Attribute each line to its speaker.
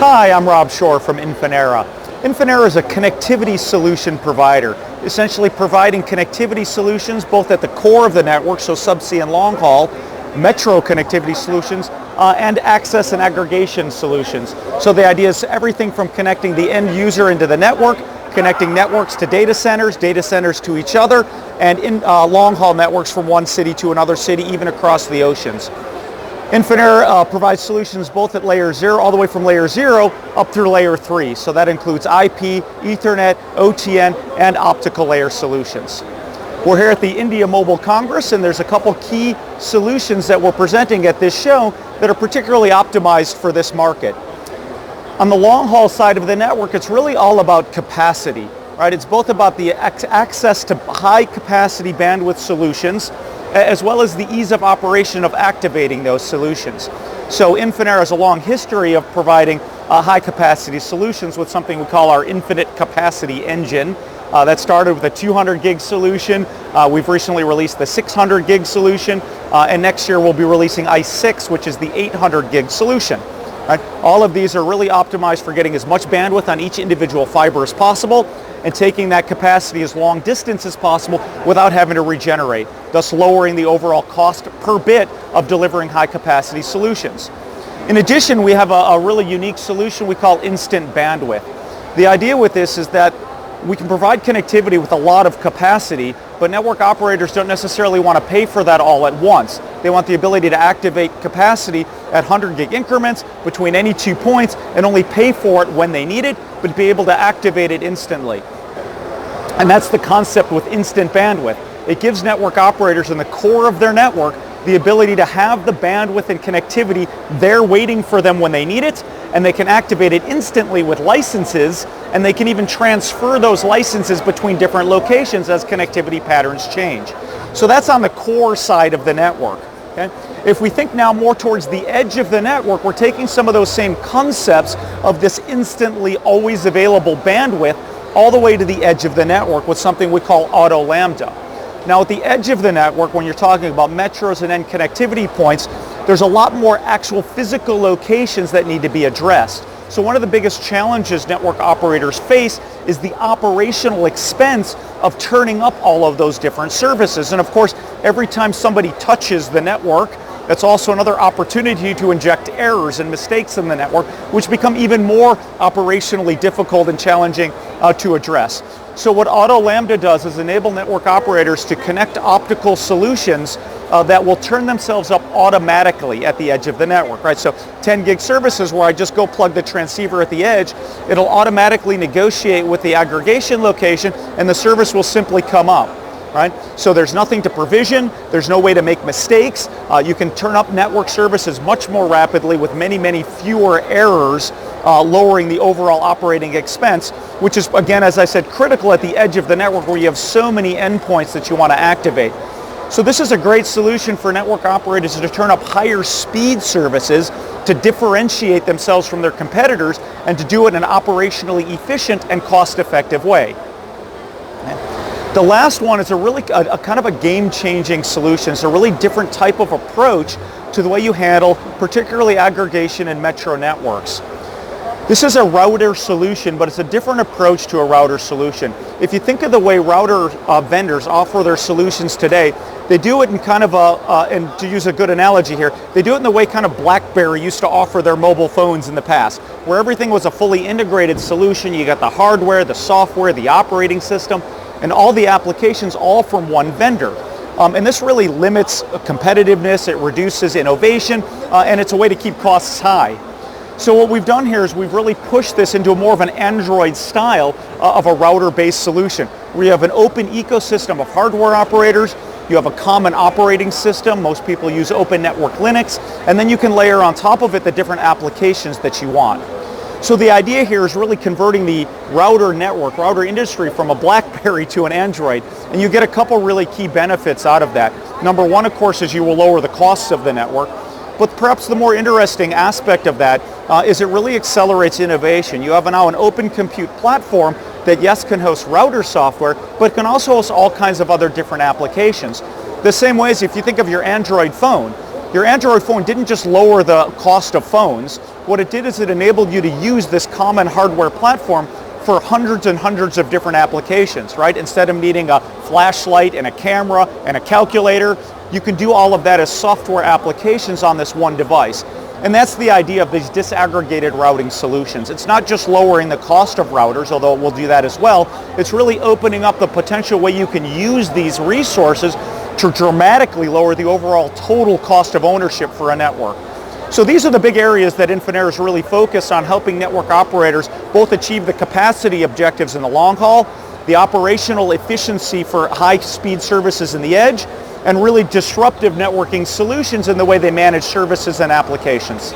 Speaker 1: Hi, I'm Rob Shore from Infinera. Infinera is a connectivity solution provider, essentially providing connectivity solutions both at the core of the network, so subsea and long haul, metro connectivity solutions, and access and aggregation solutions. So the idea is everything from connecting the end user into the network, connecting networks to data centers to each other, and in long haul networks from one city to another city, even across the oceans. Infinera provides solutions both at layer 0 all the way from layer 0 up through layer 3. So that includes IP, Ethernet, OTN, and optical layer solutions. We're here at the India Mobile Congress, and there's a couple key solutions that we're presenting at this show that are particularly optimized for this market. On the long haul side of the network, it's really all about capacity, right? It's both about the access to high capacity bandwidth solutions as well as the ease of operation of activating those solutions. So Infinera has a long history of providing high capacity solutions with something we call our infinite capacity engine. That started with a 200 gig solution. We've recently released the 600 gig solution, and next year we'll be releasing i6, which is the 800 gig solution. Right? All of these are really optimized for getting as much bandwidth on each individual fiber as possible and taking that capacity as long distance as possible without having to regenerate, thus lowering the overall cost per bit of delivering high capacity solutions. In addition, we have a really unique solution we call instant bandwidth. The idea with this is that we can provide connectivity with a lot of capacity, but network operators don't necessarily want to pay for that all at once. They want the ability to activate capacity at 100 gig increments between any 2 points and only pay for it when they need it, but be able to activate it instantly. And that's the concept with instant bandwidth. It gives network operators in the core of their network the ability to have the bandwidth and connectivity there waiting for them when they need it, and they can activate it instantly with licenses, and they can even transfer those licenses between different locations as connectivity patterns change. So that's on the core side of the network. Okay? If we think now more towards the edge of the network, we're taking some of those same concepts of this instantly always available bandwidth all the way to the edge of the network with something we call auto lambda. Now at the edge of the network, when you're talking about metros and end connectivity points, there's a lot more actual physical locations that need to be addressed. So one of the biggest challenges network operators face is the operational expense of turning up all of those different services. And of course, every time somebody touches the network, that's also another opportunity to inject errors and mistakes in the network, which become even more operationally difficult and challenging to address. So what Auto Lambda does is enable network operators to connect optical solutions that will turn themselves up automatically at the edge of the network, right? So 10 gig services where I just go plug the transceiver at the edge, it'll automatically negotiate with the aggregation location and the service will simply come up. Right? So there's nothing to provision, there's no way to make mistakes. You can turn up network services much more rapidly with many fewer errors, lowering the overall operating expense, which is, again, as I said, critical at the edge of the network where you have so many endpoints that you want to activate. So this is a great solution for network operators to turn up higher speed services to differentiate themselves from their competitors and to do it in an operationally efficient and cost-effective way. The last one is a kind of a game-changing solution. It's a really different type of approach to the way you handle particularly aggregation and metro networks. This is a router solution, but it's a different approach to a router solution. If you think of the way router vendors offer their solutions today, they do it in kind of and to use a good analogy here, they do it in the way kind of BlackBerry used to offer their mobile phones in the past, where everything was a fully integrated solution. You got the hardware, the software, the operating system, and all the applications all from one vendor. And this really limits competitiveness, it reduces innovation, and it's a way to keep costs high. So what we've done here is we've really pushed this into more of an Android style of a router-based solution. We have an open ecosystem of hardware operators, you have a common operating system, most people use Open Network Linux, and then you can layer on top of it the different applications that you want. So the idea here is really converting the router industry from a BlackBerry to an Android, and you get a couple really key benefits out of that. Number one, of course, is you will lower the costs of the network, but perhaps the more interesting aspect of that is it really accelerates innovation. You have now an open compute platform that, yes, can host router software, but can also host all kinds of other different applications. The same way as if you think of your Android phone didn't just lower the cost of phones, what it did is it enabled you to use this common hardware platform for hundreds and hundreds of different applications, right? Instead of needing a flashlight and a camera and a calculator, you can do all of that as software applications on this one device. And that's the idea of these disaggregated routing solutions. It's not just lowering the cost of routers, although it will do that as well. It's really opening up the potential way you can use these resources to dramatically lower the overall total cost of ownership for a network. So these are the big areas that Infinera is really focused on, helping network operators both achieve the capacity objectives in the long haul, the operational efficiency for high-speed services in the edge, and really disruptive networking solutions in the way they manage services and applications.